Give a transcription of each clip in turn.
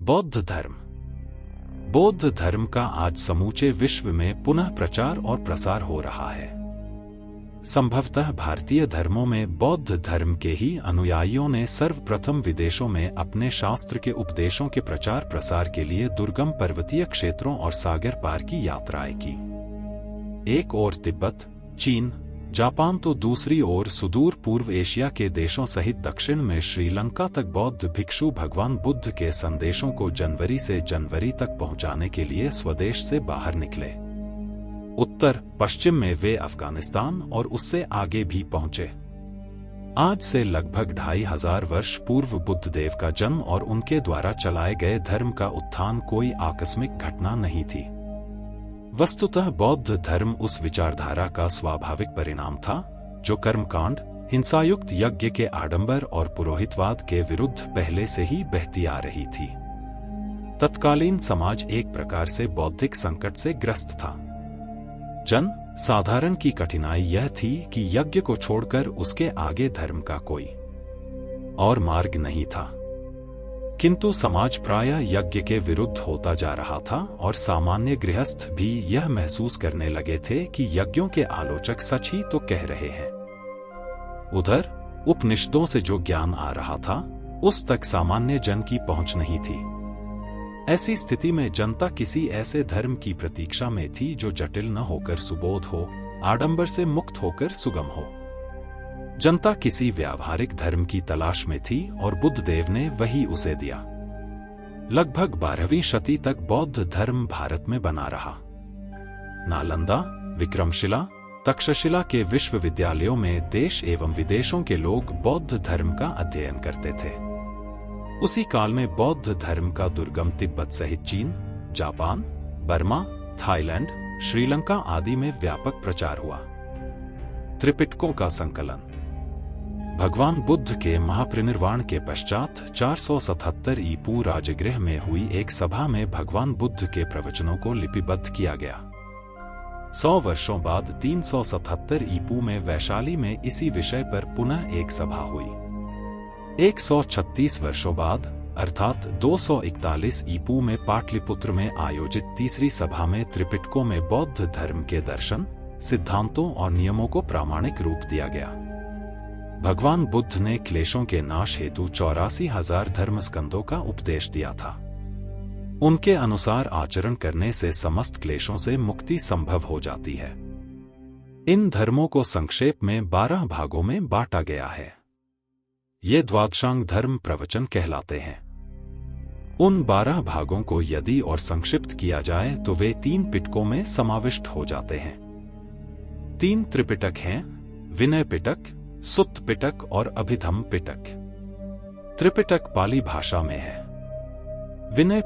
बौद्ध धर्म। बौद्ध धर्म का आज समूचे विश्व में पुनः प्रचार और प्रसार हो रहा है। संभवतः भारतीय धर्मों में बौद्ध धर्म के ही अनुयायियों ने सर्वप्रथम विदेशों में अपने शास्त्र के उपदेशों के प्रचार प्रसार के लिए दुर्गम पर्वतीय क्षेत्रों और सागर पार की यात्राएं की। एक ओर तिब्बत, चीन, जापान तो दूसरी ओर सुदूर पूर्व एशिया के देशों सहित दक्षिण में श्रीलंका तक बौद्ध भिक्षु भगवान बुद्ध के संदेशों को जनवरी से जनवरी तक पहुंचाने के लिए स्वदेश से बाहर निकले। उत्तर पश्चिम में वे अफगानिस्तान और उससे आगे भी पहुंचे। आज से लगभग 2500 वर्ष पूर्व बुद्धदेव का जन्म और उनके द्वारा चलाए गए धर्म का उत्थान कोई आकस्मिक घटना नहीं थी। वस्तुतः बौद्ध धर्म उस विचारधारा का स्वाभाविक परिणाम था जो कर्मकांड, हिंसायुक्त यज्ञ के आडंबर और पुरोहितवाद के विरुद्ध पहले से ही बहती आ रही थी। तत्कालीन समाज एक प्रकार से बौद्धिक संकट से ग्रस्त था। जन साधारण की कठिनाई यह थी कि यज्ञ को छोड़कर उसके आगे धर्म का कोई और मार्ग नहीं था। किंतु समाज प्रायः यज्ञ के विरुद्ध होता जा रहा था और सामान्य गृहस्थ भी यह महसूस करने लगे थे कि यज्ञों के आलोचक सच ही तो कह रहे हैं। उधर उपनिषदों से जो ज्ञान आ रहा था उस तक सामान्य जन की पहुंच नहीं थी। ऐसी स्थिति में जनता किसी ऐसे धर्म की प्रतीक्षा में थी जो जटिल न होकर सुबोध हो, आडंबर से मुक्त होकर सुगम हो। जनता किसी व्यावहारिक धर्म की तलाश में थी और बुद्धदेव ने वही उसे दिया। लगभग 12वीं शती तक बौद्ध धर्म भारत में बना रहा। नालंदा, विक्रमशिला, तक्षशिला के विश्वविद्यालयों में देश एवं विदेशों के लोग बौद्ध धर्म का अध्ययन करते थे। उसी काल में बौद्ध धर्म का दुर्गम तिब्बत सहित चीन, जापान, बर्मा, थाईलैंड, श्रीलंका आदि में व्यापक प्रचार हुआ। त्रिपिटकों का संकलन। भगवान बुद्ध के महापरिनिर्वाण के पश्चात 477 ईपू राजगृह में हुई एक सभा में भगवान बुद्ध के प्रवचनों को लिपिबद्ध किया गया। 100 वर्षों बाद 377 ईपू में वैशाली में इसी विषय पर पुनः एक सभा हुई। 136 वर्षों बाद अर्थात 241 ईपू में पाटलिपुत्र में आयोजित तीसरी सभा में त्रिपिटकों में बौद्ध धर्म के दर्शन, सिद्धांतों और नियमों को प्रामाणिक रूप दिया गया। भगवान बुद्ध ने क्लेशों के नाश हेतु 84,000 धर्मस्कंदों का उपदेश दिया था। उनके अनुसार आचरण करने से समस्त क्लेशों से मुक्ति संभव हो जाती है। इन धर्मों को संक्षेप में 12 भागों में बांटा गया है। ये द्वादशांग धर्म प्रवचन कहलाते हैं। उन 12 भागों को यदि और संक्षिप्त किया जाए तो वे 3 पिटकों में समाविष्ट हो जाते हैं। 3 त्रिपिटक हैं: विनय पिटक, सुत्त पिटक और अभिधम्म पिटक। त्रिपिटक पाली भाषा में है। विनय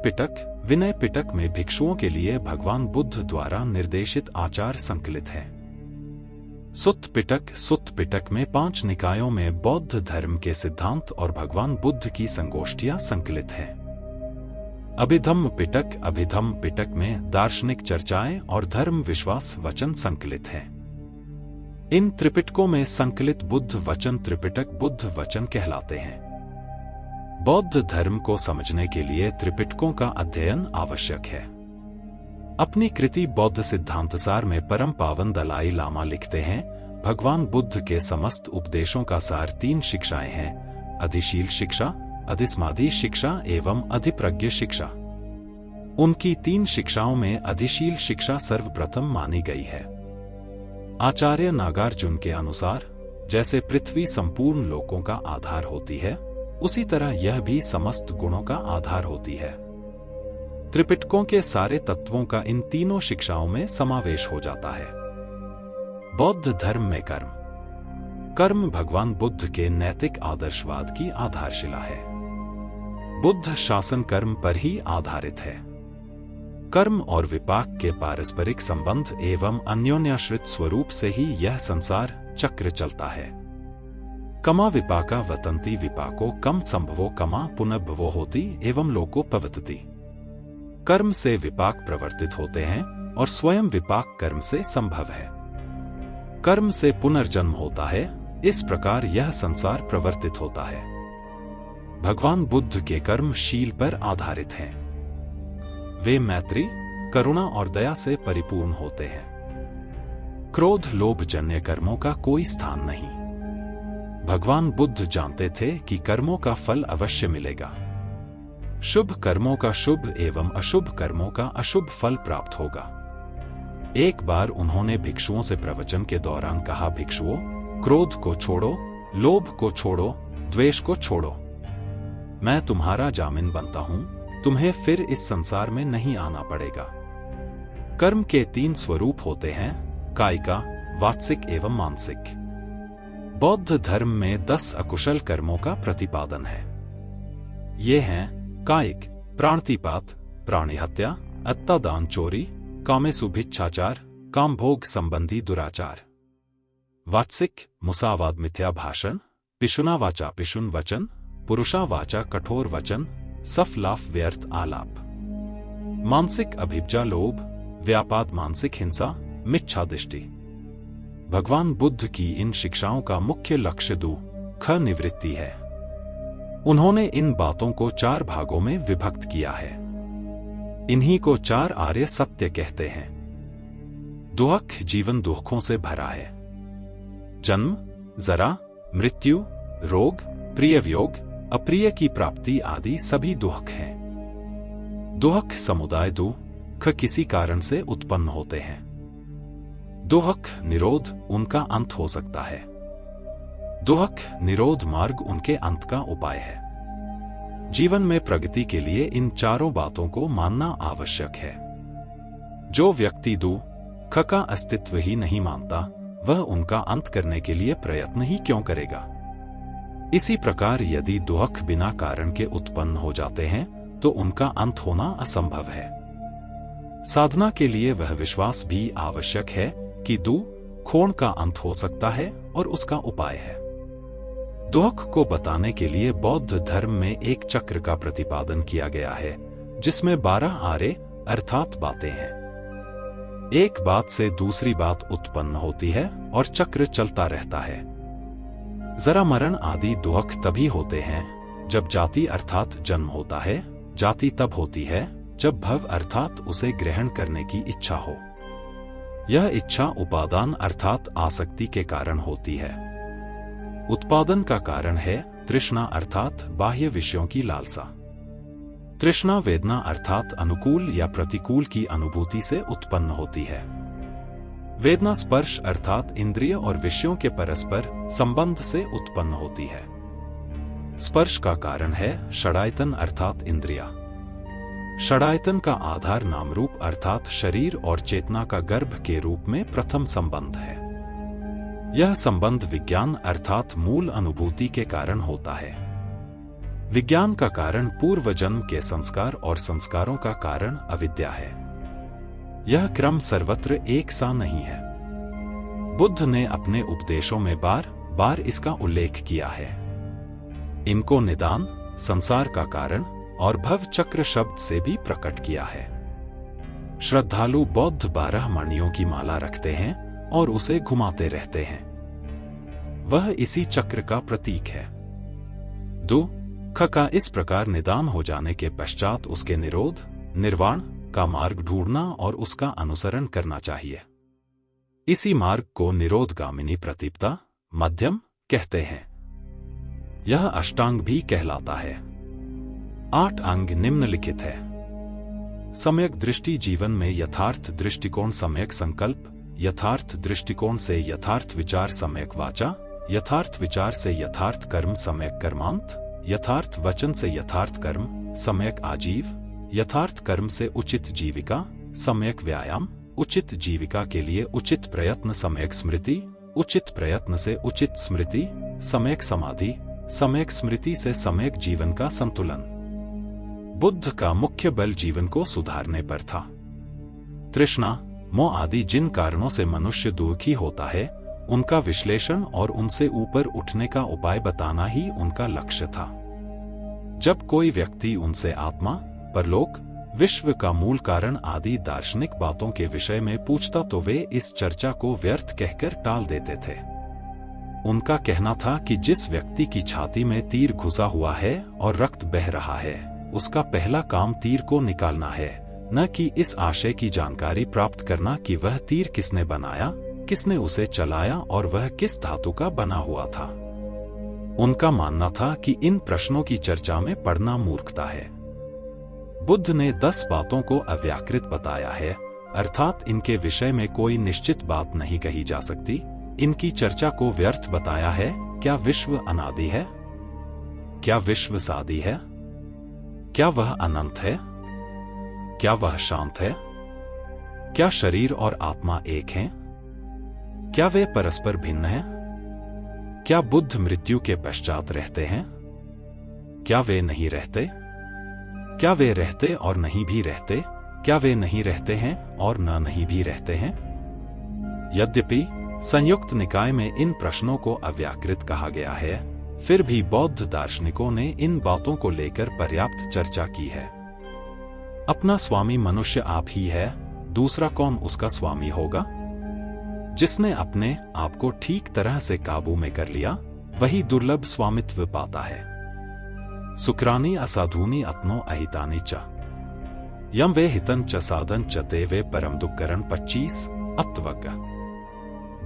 पिटक में भिक्षुओं के लिए भगवान बुद्ध द्वारा निर्देशित आचार संकलित हैं। सुत्त पिटक में 5 निकायों में बौद्ध धर्म के सिद्धांत और भगवान बुद्ध की संगोष्ठियां संकलित हैं। अभिधम्म पिटक में दार्शनिक चर्चाएं और धर्म विश्वास वचन संकलित हैं। इन त्रिपिटकों में संकलित बुद्ध वचन त्रिपिटक बुद्ध वचन कहलाते हैं। बौद्ध धर्म को समझने के लिए त्रिपिटकों का अध्ययन आवश्यक है। अपनी कृति बौद्ध सिद्धांतसार में परम पावन दलाई लामा लिखते हैं, भगवान बुद्ध के समस्त उपदेशों का सार 3 शिक्षाएं हैं: अधिशील शिक्षा, अधिसमाधि शिक्षा एवं अधिप्रज्ञ शिक्षा। उनकी 3 शिक्षाओं में अधिशील शिक्षा सर्वप्रथम मानी गई है। आचार्य नागार्जुन के अनुसार जैसे पृथ्वी संपूर्ण लोकों का आधार होती है, उसी तरह यह भी समस्त गुणों का आधार होती है। त्रिपिटकों के सारे तत्वों का इन तीनों शिक्षाओं में समावेश हो जाता है। बौद्ध धर्म में कर्म भगवान बुद्ध के नैतिक आदर्शवाद की आधारशिला है। बुद्ध शासन कर्म पर ही आधारित है। कर्म और विपाक के पारस्परिक संबंध एवं अन्योन्याश्रित स्वरूप से ही यह संसार चक्र चलता है। कमा विपाका वतंती विपाको कम संभवो कमा पुनर्भवो होती एवं लोको पवतति। कर्म से विपाक प्रवर्तित होते हैं और स्वयं विपाक कर्म से संभव है। कर्म से पुनर्जन्म होता है, इस प्रकार यह संसार प्रवर्तित होता है। भगवान बुद्ध के कर्मशील पर आधारित हैं। वे मैत्री, करुणा और दया से परिपूर्ण होते हैं। क्रोध, लोभ जन्य कर्मों का कोई स्थान नहीं। भगवान बुद्ध जानते थे कि कर्मों का फल अवश्य मिलेगा। शुभ कर्मों का शुभ एवं अशुभ कर्मों का अशुभ फल प्राप्त होगा। एक बार उन्होंने भिक्षुओं से प्रवचन के दौरान कहा, भिक्षुओं, क्रोध को छोड़ो, लोभ को छोड़ो, द्वेष को छोड़ो। मैं तुम्हारा जामिन बनता हूं, तुम्हें फिर इस संसार में नहीं आना पड़ेगा। कर्म के 3 स्वरूप होते हैं, कायिका, वाचिक एवं मानसिक। बौद्ध धर्म में 10 अकुशल कर्मों का प्रतिपादन है। ये हैं कायिक, प्राणतिपात, प्राणी हत्या, अत्तादान, चोरी, कामेसुभिच्छाचार, कामभोग संबंधी दुराचार। वाचिक, मुसावाद, मिथ्या भाषण, पिशुना वाचा पिशुन वचन, पुरुषा वाचा कठोर वचन, सफलाफ व्यर्थ आलाप। मानसिक, अभिप्जा, लोभ, व्यापाद, मानसिक हिंसा, मिच्छा दृष्टि। भगवान बुद्ध की इन शिक्षाओं का मुख्य लक्ष्य दुख निवृत्ति है। उन्होंने इन बातों को 4 भागों में विभक्त किया है। इन्हीं को 4 आर्य सत्य कहते हैं। दुख जीवन दुखों से भरा है। जन्म, जरा, मृत्यु, रोग, प्रिय वियोग, अप्रिय की प्राप्ति आदि सभी दुख हैं। दुख समुदाय दुख किसी कारण से उत्पन्न होते हैं। दुख निरोध उनका अंत हो सकता है। दुख निरोध मार्ग उनके अंत का उपाय है। जीवन में प्रगति के लिए इन 4 बातों को मानना आवश्यक है। जो व्यक्ति दुख का अस्तित्व ही नहीं मानता, वह उनका अंत करने के लिए प्रयत्न ही क्यों करेगा। इसी प्रकार यदि दुख बिना कारण के उत्पन्न हो जाते हैं तो उनका अंत होना असंभव है। साधना के लिए वह विश्वास भी आवश्यक है कि दुख का अंत हो सकता है और उसका उपाय है। दुख को बताने के लिए बौद्ध धर्म में एक चक्र का प्रतिपादन किया गया है, जिसमें 12 आरे अर्थात बातें हैं। एक बात से दूसरी बात उत्पन्न होती है और चक्र चलता रहता है। जरा मरण आदि दुख तभी होते हैं जब जाति अर्थात जन्म होता है। जाति तब होती है जब भव अर्थात उसे ग्रहण करने की इच्छा हो। यह इच्छा उपादान अर्थात आसक्ति के कारण होती है। उत्पादन का कारण है तृष्णा अर्थात बाह्य विषयों की लालसा। तृष्णा वेदना अर्थात अनुकूल या प्रतिकूल की अनुभूति से उत्पन्न होती है। वेदना स्पर्श अर्थात इंद्रिय और विषयों के परस्पर संबंध से उत्पन्न होती है। स्पर्श का कारण है षडायतन अर्थात इंद्रिया। षडायतन का आधार नामरूप अर्थात शरीर और चेतना का गर्भ के रूप में प्रथम संबंध है। यह संबंध विज्ञान अर्थात मूल अनुभूति के कारण होता है। विज्ञान का कारण पूर्व जन्म के संस्कार और संस्कारों का कारण अविद्या है। यह क्रम सर्वत्र एक सा नहीं है। बुद्ध ने अपने उपदेशों में बार बार इसका उल्लेख किया है। इनको निदान, संसार का कारण और भव चक्र शब्द से भी प्रकट किया है। श्रद्धालु बौद्ध 12 मणियों की माला रखते हैं और उसे घुमाते रहते हैं। वह इसी चक्र का प्रतीक है। दुख का इस प्रकार निदान हो जाने के पश्चात उसके निरोध, निर्वाण का मार्ग ढूंढना और उसका अनुसरण करना चाहिए। इसी मार्ग को निरोधगामिनी प्रतीपता मध्यम कहते हैं। यह अष्टांग भी कहलाता है। 8 अंग निम्नलिखित है। सम्यक दृष्टि जीवन में यथार्थ दृष्टिकोण, सम्यक संकल्प, यथार्थ दृष्टिकोण से यथार्थ विचार, सम्यक वाचा, यथार्थ विचार से यथार्थ कर्म, सम्यक कर्मांत, यथार्थ वचन से यथार्थ कर्म, सम्यक आजीव, यथार्थ कर्म से उचित जीविका, सम्यक व्यायाम, उचित जीविका के लिए उचित प्रयत्न, सम्यक स्मृति, उचित प्रयत्न से उचित स्मृति, सम्यक समाधि, सम्यक स्मृति से सम्यक जीवन का संतुलन। बुद्ध का मुख्य बल जीवन को सुधारने पर था। तृष्णा, मोह आदि जिन कारणों से मनुष्य दुखी होता है, उनका विश्लेषण और उनसे ऊपर उठने का उपाय बताना ही उनका लक्ष्य था। जब कोई व्यक्ति उनसे आत्मा, परलोक, विश्व का मूल कारण आदि दार्शनिक बातों के विषय में पूछता तो वे इस चर्चा को व्यर्थ कहकर टाल देते थे। उनका कहना था कि जिस व्यक्ति की छाती में तीर घुसा हुआ है और रक्त बह रहा है, उसका पहला काम तीर को निकालना है, न कि इस आशय की जानकारी प्राप्त करना कि वह तीर किसने बनाया, किसने उसे चलाया और वह किस धातु का बना हुआ था। उनका मानना था कि इन प्रश्नों की चर्चा में पड़ना मूर्खता है। बुद्ध ने 10 बातों को अव्याकृत बताया है, अर्थात इनके विषय में कोई निश्चित बात नहीं कही जा सकती। इनकी चर्चा को व्यर्थ बताया है। क्या विश्व अनादि है? क्या विश्व सादी है? क्या वह अनंत है? क्या वह शांत है? क्या शरीर और आत्मा एक हैं? क्या वे परस्पर भिन्न हैं? क्या बुद्ध मृत्यु के पश्चात रहते हैं? क्या वे नहीं रहते? क्या वे रहते और नहीं भी रहते? क्या वे नहीं रहते हैं और न नहीं भी रहते हैं? यद्यपि संयुक्त निकाय में इन प्रश्नों को अव्याकृत कहा गया है, फिर भी बौद्ध दार्शनिकों ने इन बातों को लेकर पर्याप्त चर्चा की है। अपना स्वामी मनुष्य आप ही है, दूसरा कौन उसका स्वामी होगा? जिसने अपने आप को ठीक तरह से काबू में कर लिया, वही दुर्लभ स्वामित्व पाता है। सुक्रानी असाधुनी अत्नो अहितानी च यम वे हितन च साधन च ते वे परम दुक्करण 25 अत्वज्ञ।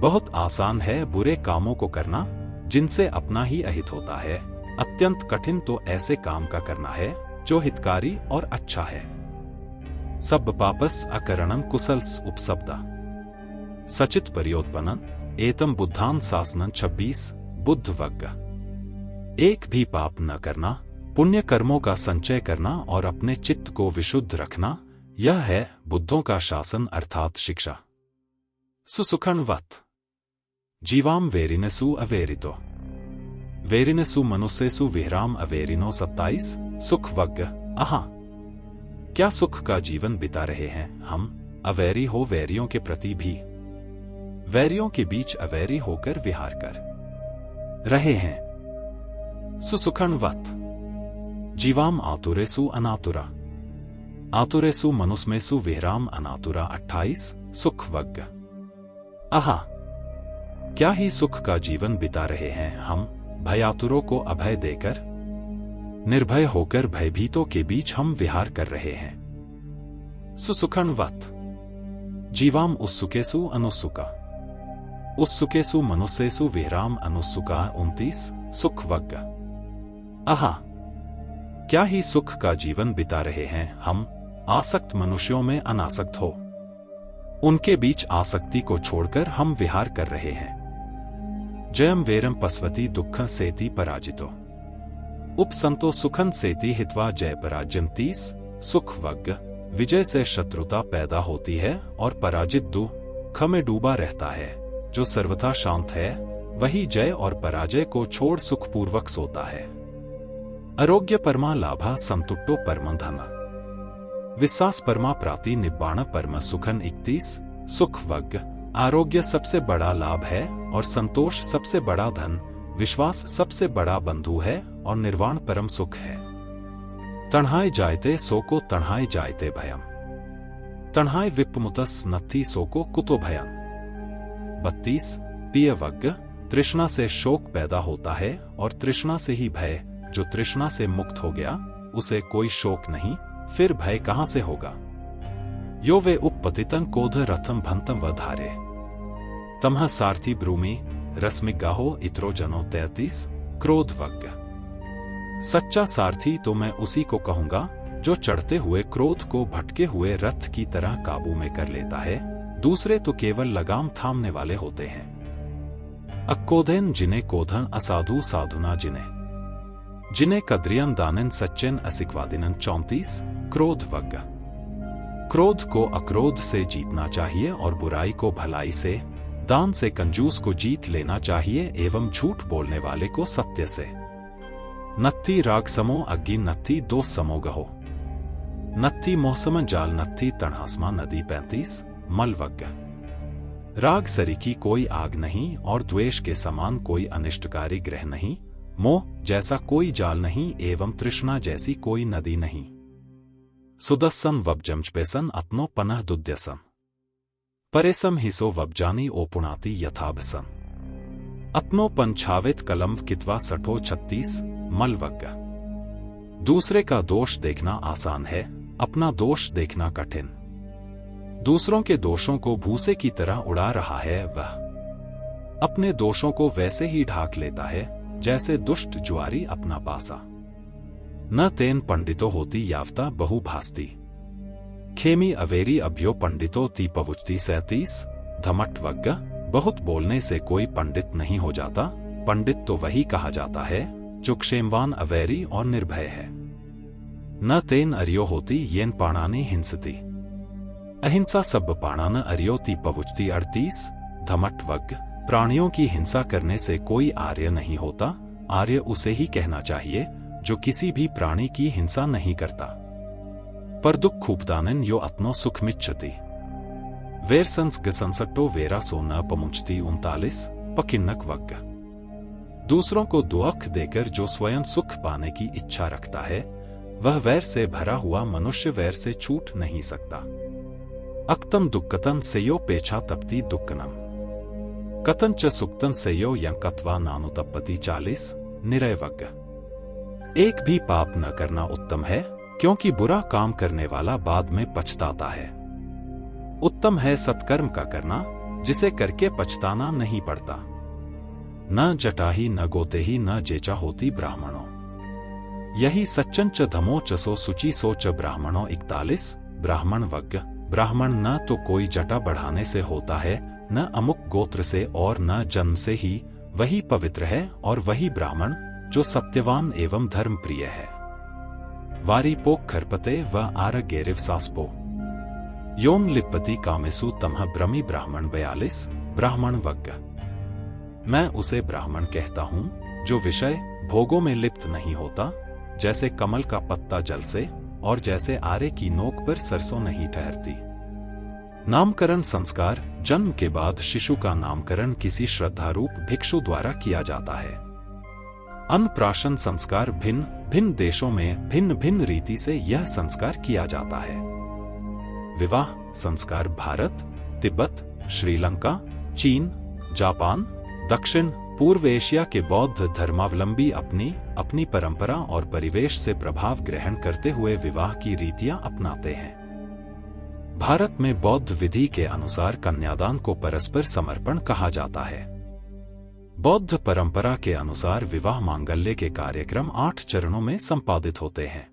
बहुत आसान है बुरे कामों को करना जिनसे अपना ही अहित होता है। अत्यंत कठिन तो ऐसे काम का करना है जो हितकारी और अच्छा है। सब पापस अकरणं कुशल्स उपसब्दा सचित पर्योत्पन्नन एतम बुद्धान शासनन 26 बुद्धवज्ञ। एक भी पाप न करना, पुण्य कर्मों का संचय करना और अपने चित्त को विशुद्ध रखना, यह है बुद्धों का शासन अर्थात शिक्षा। सुसुखनवत् जीवाम वेरिनेसु अवेरितो वेरिनेसु मनुष्येसु विहराम अवेरिनो 27 सुखवज्ञ। आहा, क्या सुख का जीवन बिता रहे हैं हम, अवैरी हो वैरियों के प्रति भी, वैरियों के बीच अवैरी होकर विहार कर रहे हैं। सुसुखनवत् जीवाम आतुरेसु अनातुरा आतुरेसु मनुष्मेसु विहराम अनातुरा 28 सुखवज्ञ। आहा, क्या ही सुख का जीवन बिता रहे हैं हम, भयातुरों को अभय देकर, निर्भय होकर भयभीतों के बीच हम विहार कर रहे हैं। सुसुखनवत् जीवाम उत्सुकेसु अनुसुका उत्सुकेसु मनुष्येसु विहराम अनुसुका 29 सुखवज्ञ। आहा, क्या ही सुख का जीवन बिता रहे हैं हम, आसक्त मनुष्यों में अनासक्त हो, उनके बीच आसक्ति को छोड़कर हम विहार कर रहे हैं। जयम वेरम पस्वती दुःखं सेति पराजितो उपसंतो सुखन सेति हित्वा जय पराजन 30 सुखवज्ञ। विजय से शत्रुता पैदा होती है और पराजित दुख में डूबा रहता है। जो सर्वथा शांत है वही जय और पराजय को छोड़ सुखपूर्वक सोता है। आरोग्य परमा लाभा संतुष्टो परम धन विश्वास परमा प्राति निब्बाण परम सुखन 31 सुखवज्ञ। आरोग्य सबसे बड़ा लाभ है और संतोष सबसे बड़ा धन, विश्वास सबसे बड़ा बंधु है और निर्वाण परम सुख है। तण्हाय जायते सो को तण्हाय जायते भयम तण्हाय विप्पमुतस नत्थि सो को कुतो भयम 32 प्रियवज्ञ। तृष्णा से शोक पैदा होता है और तृष्णा से ही भय। जो तृष्णा से मुक्त हो गया उसे कोई शोक नहीं, फिर भय कहां से होगा। यो वे उपपतितं कोध रथम भंतम वधारे तमह सारथी ब्रूमि रश्मिगाहो इतरो जनो 33 क्रोधवज्ञ। सच्चा सारथी तो मैं उसी को कहूंगा जो चढ़ते हुए क्रोध को भटके हुए रथ की तरह काबू में कर लेता है। दूसरे तो केवल लगाम थामने वाले होते हैं। अक्कोधेन जिन्हें कोधन असाधु साधुना जिन्हें कद्रियन दानन सच्चन असिक्वादिनन 34 क्रोधवज्ञ। क्रोध को अक्रोध से जीतना चाहिए और बुराई को भलाई से, दान से कंजूस को जीत लेना चाहिए एवं झूठ बोलने वाले को सत्य से। नत्थी राग समो अग्नि नत्थी दो समो गहो नत्थी मोहसमन जाल नत्थी तणहासमा नदी 35 मलवज्ञ। राग सरीखी कोई आग नहीं और द्वेष के समान कोई अनिष्टकारी ग्रह नहीं। मोह जैसा कोई जाल नहीं एवं तृष्णा जैसी कोई नदी नहीं। सुदस्सन वब्जमचपेसन अत्नो पनह दुद्यसन परेसम हिसो वब्जानी ओपुणाति यथाभसन। अत्नो पंछावित कलम कितवा सठो 36 मलवग्ग। दूसरे का दोष देखना आसान है, अपना दोष देखना कठिन। दूसरों के दोषों को भूसे की तरह उड़ा रहा है वह, अपने दोषों को वैसे ही ढाक लेता है जैसे दुष्ट जुआरी अपना पासा। न तेन पंडितो होती यावता बहु भास्ती, खेमी अवेरी अभ्यो पंडितो ती पवुचती 37 धमटवग्ग। बहुत बोलने से कोई पंडित नहीं हो जाता, पंडित तो वही कहा जाता है जो क्षेमवान अवैरी और निर्भय है। न तेन अर्यो होती येन पाणानी हिंसती, अहिंसा सब पाणान अर्यो ती पवुचती 38 धमटवग्ग। प्राणियों की हिंसा करने से कोई आर्य नहीं होता, आर्य उसे ही कहना चाहिए जो किसी भी प्राणी की हिंसा नहीं करता। पर दुख खूबदानन यो अत्नो सुखमिच्छति, वेर संसटो वेरा सोना पमुचती 39 पकिन्नक वग्ग। दूसरों को दुख देकर जो स्वयं सुख पाने की इच्छा रखता है, वह वैर से भरा हुआ मनुष्य वैर से छूट नहीं सकता। अक्तम दुक्कतन सेयो पेछा तपती दुक्कनम, कतन च सुक्तन सेयो यंकत्वा नानुतपति 40 निरयवग्ग। एक भी पाप न करना उत्तम है, क्योंकि बुरा काम करने वाला बाद में पछताता है। उत्तम है सत्कर्म का करना, जिसे करके पछताना नहीं पड़ता। न जटाही न गोते ही न जेचा होती ब्राह्मणों, यही सच्चन च धमो चसो सुचि सो च ब्राह्मणों 41 ब्राह्मण वग्ग। ब्राह्मण न तो कोई जटा बढ़ाने से होता है, न अमुक गोत्र से और न जन्म से ही, वही पवित्र है और वही ब्राह्मण जो सत्यवान एवं धर्म प्रिय है। वारी पोक खरपते व आरगेरिव सासपो, योम लिपति कामेसु तमह ब्रह्मी ब्राह्मण 42 ब्राह्मण वग्ग। मैं उसे ब्राह्मण कहता हूं जो विषय भोगों में लिप्त नहीं होता, जैसे कमल का पत्ता जल से और जैसे आरे की नोक पर सरसों नहीं ठहरती। नामकरण संस्कार, जन्म के बाद शिशु का नामकरण किसी श्रद्धारूप भिक्षु द्वारा किया जाता है। अन्नप्राशन संस्कार भिन्न भिन्न देशों में भिन्न भिन्न रीति से यह संस्कार किया जाता है। विवाह संस्कार भारत, तिब्बत, श्रीलंका, चीन, जापान, दक्षिण पूर्व एशिया के बौद्ध धर्मावलंबी अपनी अपनी परंपरा और परिवेश से प्रभाव ग्रहण करते हुए विवाह की रीतियां अपनाते हैं। भारत में बौद्ध विधि के अनुसार कन्यादान को परस्पर समर्पण कहा जाता है। बौद्ध परंपरा के अनुसार विवाह मांगल्य के कार्यक्रम 8 चरणों में संपादित होते हैं।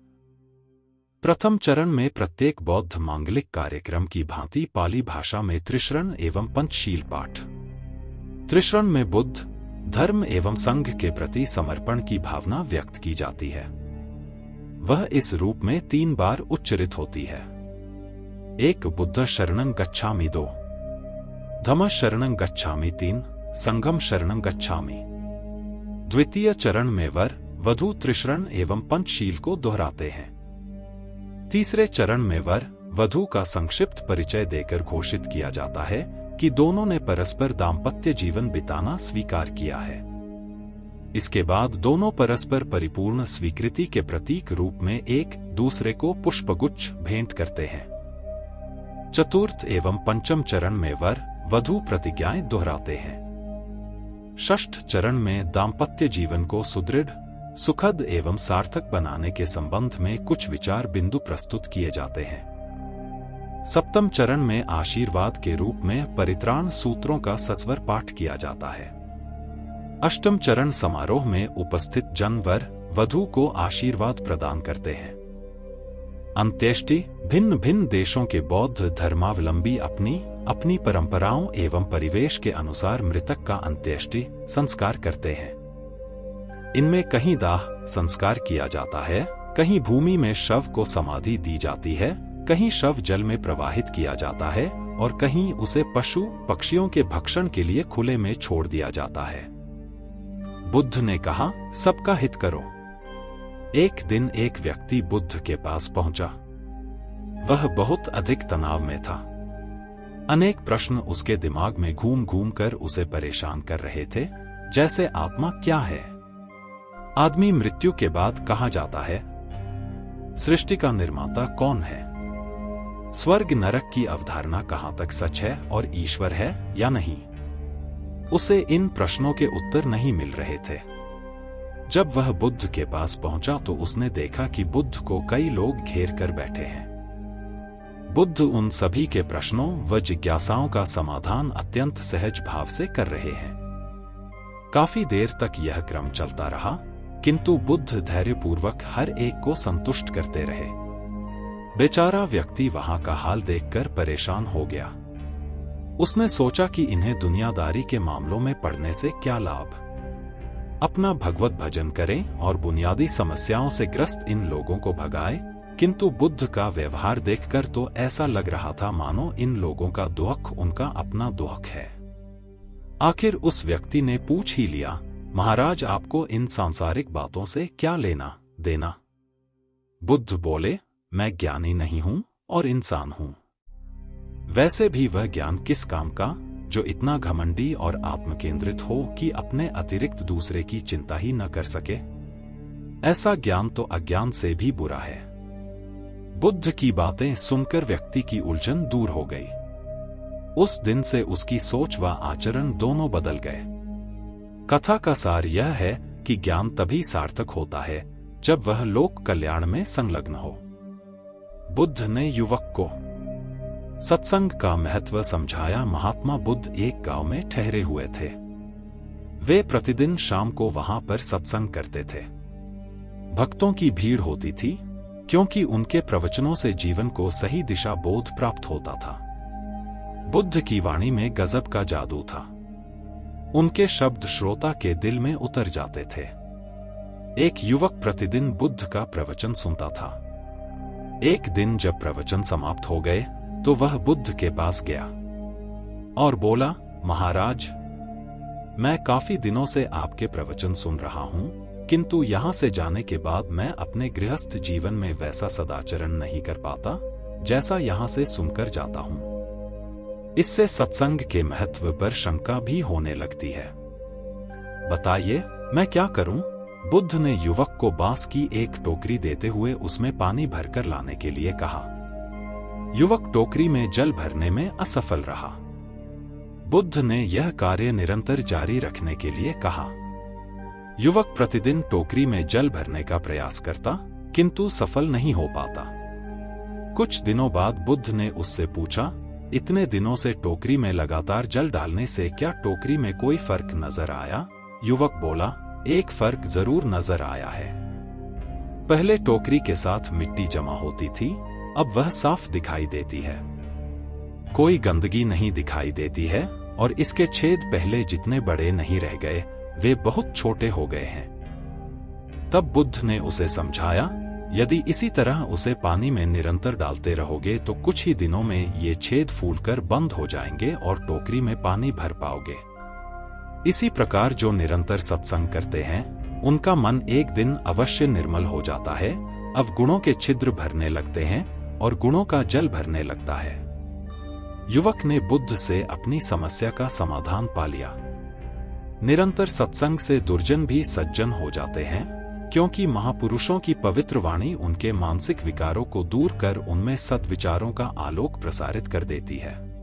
प्रथम चरण में प्रत्येक बौद्ध मांगलिक कार्यक्रम की भांति पाली भाषा में त्रिशरण एवं पंचशील पाठ। त्रिशरण में बुद्ध धर्म एवं संघ के प्रति समर्पण की भावना व्यक्त की जाती है। वह इस रूप में 3 बार उच्चरित होती है। 1 बुद्ध शरणं गच्छामि, 2 धम्म शरणं गच्छामि, 3 संघम शरणं गच्छामि। द्वितीय चरण में वर वधू त्रिशरण एवं पंचशील को दोहराते हैं। तीसरे चरण में वर वधू का संक्षिप्त परिचय देकर घोषित किया जाता है कि दोनों ने परस्पर दाम्पत्य जीवन बिताना स्वीकार किया है। इसके बाद दोनों परस्पर परिपूर्ण स्वीकृति के प्रतीक रूप में एक दूसरे को पुष्पगुच्छ भेंट करते हैं। चतुर्थ एवं पंचम चरण में वर वधू प्रतिज्ञाएं दोहराते हैं। षष्ठ चरण में दाम्पत्य जीवन को सुदृढ़, सुखद एवं सार्थक बनाने के संबंध में कुछ विचार बिंदु प्रस्तुत किए जाते हैं। सप्तम चरण में आशीर्वाद के रूप में परित्राण सूत्रों का सस्वर पाठ किया जाता है। अष्टम चरण समारोह में उपस्थित जन वर वधू को आशीर्वाद प्रदान करते हैं। अंत्येष्टि भिन्न भिन्न देशों के बौद्ध धर्मावलंबी अपनी अपनी परंपराओं एवं परिवेश के अनुसार मृतक का अंत्येष्टि संस्कार करते हैं। इनमें कहीं दाह संस्कार किया जाता है, कहीं भूमि में शव को समाधि दी जाती है, कहीं शव जल में प्रवाहित किया जाता है और कहीं उसे पशु पक्षियों के भक्षण के लिए खुले में छोड़ दिया जाता है। बुद्ध ने कहा, सबका हित करो। एक दिन एक व्यक्ति बुद्ध के पास पहुंचा। वह बहुत अधिक तनाव में था। अनेक प्रश्न उसके दिमाग में घूम घूम कर उसे परेशान कर रहे थे, जैसे आत्मा क्या है, आदमी मृत्यु के बाद कहाँ जाता है, सृष्टि का निर्माता कौन है, स्वर्ग नरक की अवधारणा कहां तक सच है और ईश्वर है या नहीं, उसे इन प्रश्नों के उत्तर नहीं मिल रहे थे। जब वह बुद्ध के पास पहुंचा तो उसने देखा कि बुद्ध को कई लोग घेर कर बैठे हैं। बुद्ध उन सभी के प्रश्नों व जिज्ञासाओं का समाधान अत्यंत सहज भाव से कर रहे हैं। काफी देर तक यह क्रम चलता रहा, किंतु बुद्ध धैर्यपूर्वक हर एक को संतुष्ट करते रहे। बेचारा व्यक्ति वहां का हाल देखकर परेशान हो गया। उसने सोचा कि इन्हें दुनियादारी के मामलों में पड़ने से क्या लाभ। अपना भगवत भजन करें और बुनियादी समस्याओं से ग्रस्त इन लोगों को भगाए। किंतु बुद्ध का व्यवहार देखकर तो ऐसा लग रहा था मानो इन लोगों का दुख उनका अपना दुख है। आखिर उस व्यक्ति ने पूछ ही लिया, महाराज आपको इन सांसारिक बातों से क्या लेना देना? बुद्ध बोले, मैं ज्ञानी नहीं हूं और इंसान हूं। वैसे भी वह ज्ञान किस काम का जो इतना घमंडी और आत्मकेंद्रित हो कि अपने अतिरिक्त दूसरे की चिंता ही न कर सके? ऐसा ज्ञान तो अज्ञान से भी बुरा है। बुद्ध की बातें सुनकर व्यक्ति की उलझन दूर हो गई। उस दिन से उसकी सोच व आचरण दोनों बदल गए। कथा का सार यह है कि ज्ञान तभी सार्थक होता है जब वह लोक कल्याण में संलग्न हो। बुद्ध ने युवक को सत्संग का महत्व समझाया। महात्मा बुद्ध एक गांव में ठहरे हुए थे। वे प्रतिदिन शाम को वहां पर सत्संग करते थे। भक्तों की भीड़ होती थी, क्योंकि उनके प्रवचनों से जीवन को सही दिशा बोध प्राप्त होता था। बुद्ध की वाणी में गजब का जादू था। उनके शब्द श्रोता के दिल में उतर जाते थे। एक युवक प्रतिदिन बुद्ध का प्रवचन सुनता था। एक दिन जब प्रवचन समाप्त हो गए तो वह बुद्ध के पास गया और बोला, महाराज, मैं काफी दिनों से आपके प्रवचन सुन रहा हूं, किंतु यहां से जाने के बाद मैं अपने गृहस्थ जीवन में वैसा सदाचरण नहीं कर पाता जैसा यहां से सुनकर जाता हूं। इससे सत्संग के महत्व पर शंका भी होने लगती है। बताइए मैं क्या करूं? बुद्ध ने युवक को बांस की एक टोकरी देते हुए उसमें पानी भरकर लाने के लिए कहा। युवक टोकरी में जल भरने में असफल रहा। बुद्ध ने यह कार्य निरंतर जारी रखने के लिए कहा। युवक प्रतिदिन टोकरी में जल भरने का प्रयास करता, किंतु सफल नहीं हो पाता। कुछ दिनों बाद बुद्ध ने उससे पूछा, इतने दिनों से टोकरी में लगातार जल डालने से क्या टोकरी में कोई फर्क नजर आया? युवक बोला, एक फर्क जरूर नजर आया है। पहले टोकरी के साथ मिट्टी जमा होती थी, अब वह साफ दिखाई देती है। कोई गंदगी नहीं दिखाई देती है और इसके छेद पहले जितने बड़े नहीं रह गए, वे बहुत छोटे हो गए हैं। तब बुद्ध ने उसे समझाया, यदि इसी तरह उसे पानी में निरंतर डालते रहोगे तो कुछ ही दिनों में ये छेद फूलकर बंद हो जाएंगे और टोकरी में पानी भर पाओगे। इसी प्रकार जो निरंतर सत्संग करते हैं, उनका मन एक दिन अवश्य निर्मल हो जाता है। अवगुणों के छिद्र भरने लगते हैं और गुणों का जल भरने लगता है। युवक ने बुद्ध से अपनी समस्या का समाधान पा लिया। निरंतर सत्संग से दुर्जन भी सज्जन हो जाते हैं, क्योंकि महापुरुषों की पवित्र वाणी उनके मानसिक विकारों को दूर कर उनमें सद्विचारों का आलोक प्रसारित कर देती है।